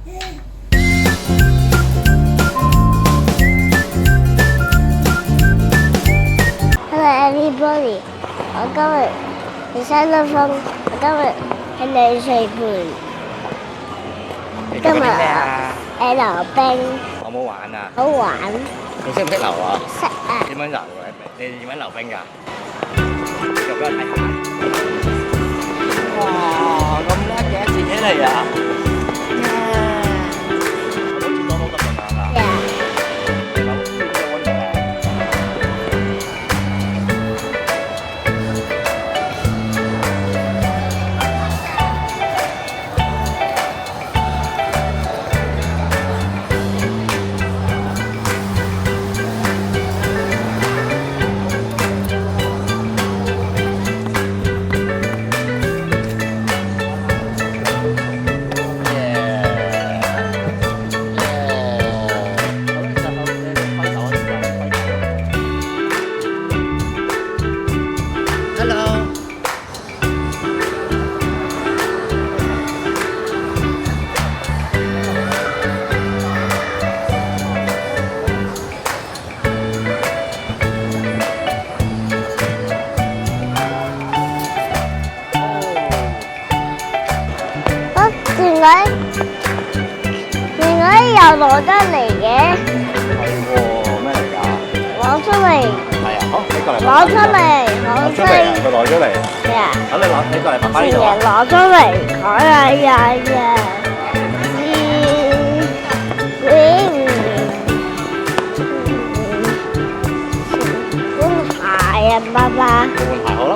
Hello everybody，我今日係生得風，我今日係2歲半。你做緊啲咩啊？溜冰，好唔好玩啊？好玩，你識唔識溜啊？識啊！點樣溜嘅？你點樣溜冰㗎？做俾我睇下。哇！咁叻嘅，自己嚟啊！好似多得咁樣啊！你扭轉咗嘅。Hello。點解又攞得嚟嘅？係喎，咩嚟㗎？攞出嚟，係啊，好，你過嚟。攞出嚟，攞出嚟啊！佢攞出嚟。係啊！好，你過嚟爸爸成日呢度啊。攞出嚟，哎呀呀呀！換鞋啊，爸爸。換鞋好啦。